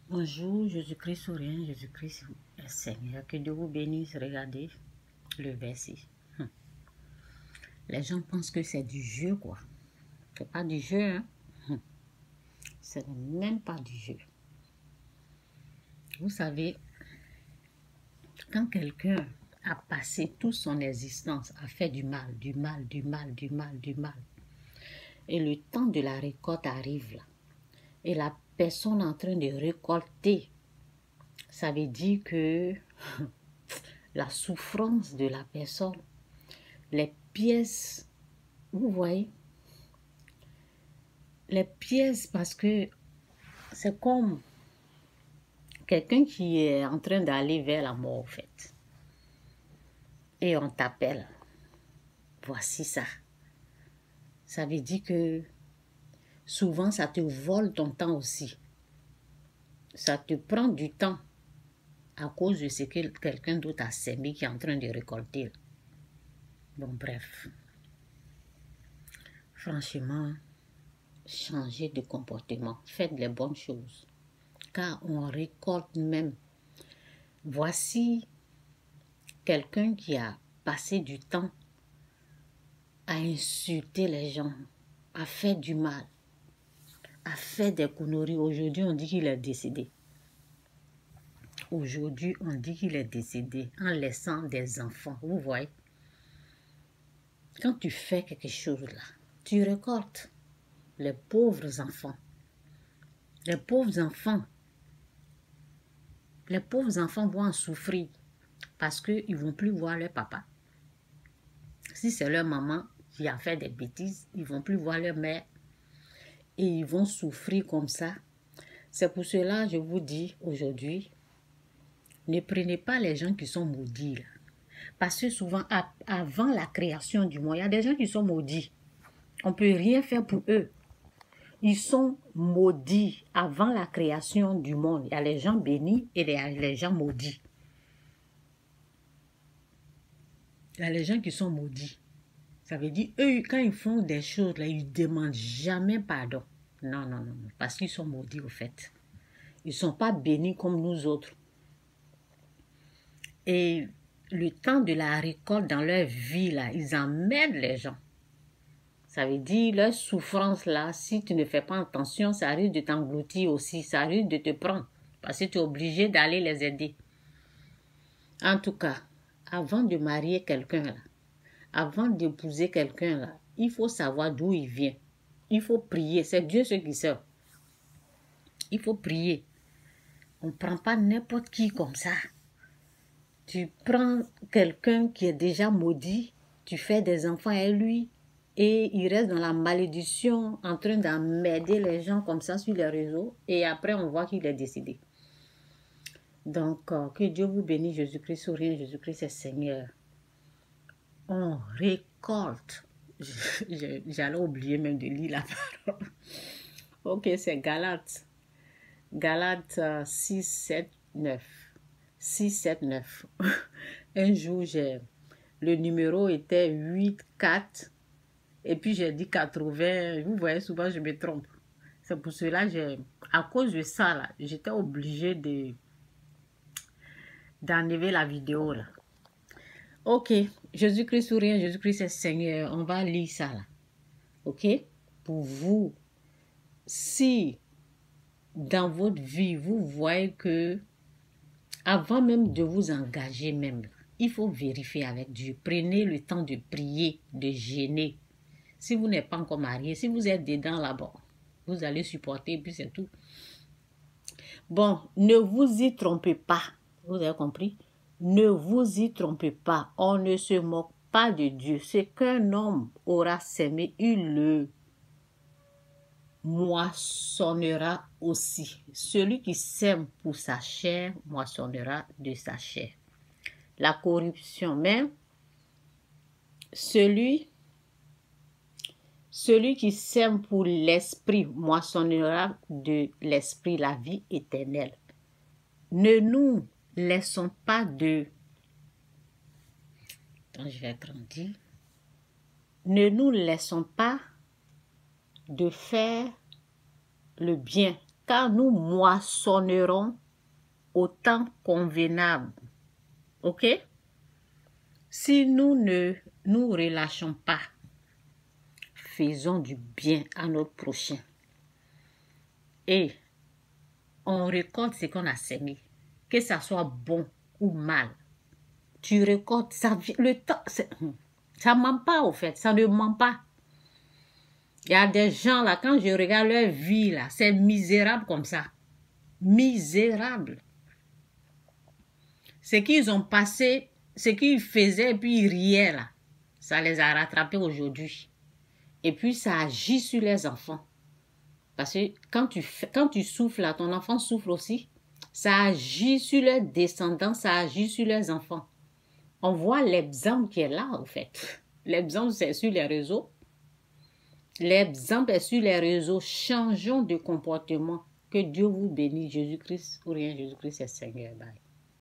Bonjour, Jésus-Christ souriant, Jésus-Christ est Seigneur. Que Dieu vous bénisse. Regardez le verset. Les gens pensent que c'est du jeu, quoi. C'est pas du jeu, hein. Ce n'est même pas du jeu. Vous savez, quand quelqu'un a passé toute son existence à faire du mal, et le temps de la récolte arrive là, et la personne est en train de récolter, ça veut dire que la souffrance de la personne, les pièces, vous voyez, les pièces, parce que c'est comme quelqu'un qui est en train d'aller vers la mort, en fait. Et on t'appelle. Voici ça. Ça veut dire que souvent, ça te vole ton temps aussi. Ça te prend du temps à cause de ce que quelqu'un d'autre a semé qui est en train de récolter. Bon, bref. Franchement, changez de comportement. Faites les bonnes choses. Car on récolte même. Voici quelqu'un qui a passé du temps à insulter les gens, à faire du mal, à faire des conneries. Aujourd'hui, on dit qu'il est décédé. Aujourd'hui, on dit qu'il est décédé en laissant des enfants. Vous voyez? Quand tu fais quelque chose là, tu récoltes les pauvres enfants. Les pauvres enfants. Les pauvres enfants vont en souffrir parce qu'ils ne vont plus voir leur papa. Si c'est leur maman qui a fait des bêtises, ils ne vont plus voir leur mère et ils vont souffrir comme ça. C'est pour cela que je vous dis aujourd'hui, ne prenez pas les gens qui sont maudits là. Parce que souvent, avant la création du monde, il y a des gens qui sont maudits. On ne peut rien faire pour eux. Ils sont maudits avant la création du monde. Il y a les gens bénis et les gens maudits. Il y a les gens qui sont maudits. Ça veut dire, eux, quand ils font des choses, là, ils ne demandent jamais pardon. Non, non, non, parce qu'ils sont maudits, au fait. Ils ne sont pas bénis comme nous autres. Et le temps de la récolte dans leur vie, là, ils emmènent les gens. Ça veut dire, leur souffrance, là, si tu ne fais pas attention, ça risque de t'engloutir aussi. Ça risque de te prendre. Parce que tu es obligé d'aller les aider. En tout cas, avant de marier quelqu'un, là, avant d'épouser quelqu'un, là, il faut savoir d'où il vient. Il faut prier. C'est Dieu ce qui sait. Il faut prier. On ne prend pas n'importe qui comme ça. Tu prends quelqu'un qui est déjà maudit, tu fais des enfants à lui, et il reste dans la malédiction, en train d'emmerder les gens comme ça sur les réseaux, et après on voit qu'il est décédé. Donc, que Dieu vous bénisse, Jésus-Christ souriant, Jésus-Christ est Seigneur. On récolte. J'allais oublier même de lire la parole. Ok, c'est Galates. Galates 6, 7, 9. 6, 7, 9. Un jour, le numéro était 8, 4. Et puis, j'ai dit 80. Vous voyez, souvent, je me trompe. C'est pour cela, à cause de ça, là, j'étais obligée d'enlever la vidéo, là. Ok, Jésus-Christ souriant, Jésus-Christ est Seigneur. On va lire ça, là. Ok? Pour vous, si dans votre vie, vous voyez que avant même de vous engager même, il faut vérifier avec Dieu. Prenez le temps de prier, de jeûner. Si vous n'êtes pas encore marié, si vous êtes dedans là-bas, vous allez supporter et puis c'est tout. Bon, ne vous y trompez pas. Vous avez compris? Ne vous y trompez pas. On ne se moque pas de Dieu. Ce qu'un homme aura sémé, il le moissonnera aussi. Celui qui sème pour sa chair, moissonnera de sa chair. La corruption, mais celui qui sème pour l'esprit, moissonnera de l'esprit la vie éternelle. Ne nous laissons pas de... Attends, je vais grandir. Ne nous laissons pas de faire le bien car nous moissonnerons au temps convenable. Ok? Si nous ne nous relâchons pas, faisons du bien à notre prochain. Et on récolte ce qu'on a semé. Que ça soit bon ou mal. Tu récoltes, le temps, ça ne ment pas au fait, ça ne ment pas. Il y a des gens là, quand je regarde leur vie là, c'est misérable comme ça. Misérable. Ce qu'ils ont passé, ce qu'ils faisaient et puis ils riaient là, ça les a rattrapés aujourd'hui. Et puis ça agit sur les enfants. Parce que quand tu souffles là, ton enfant souffre aussi. Ça agit sur leurs descendants, ça agit sur leurs enfants. On voit l'exemple qui est là, en fait. L'exemple, c'est sur les réseaux. L'exemple est sur les réseaux. Changeons de comportement. Que Dieu vous bénisse. Jésus-Christ ou rien, Jésus-Christ est Seigneur. Bye.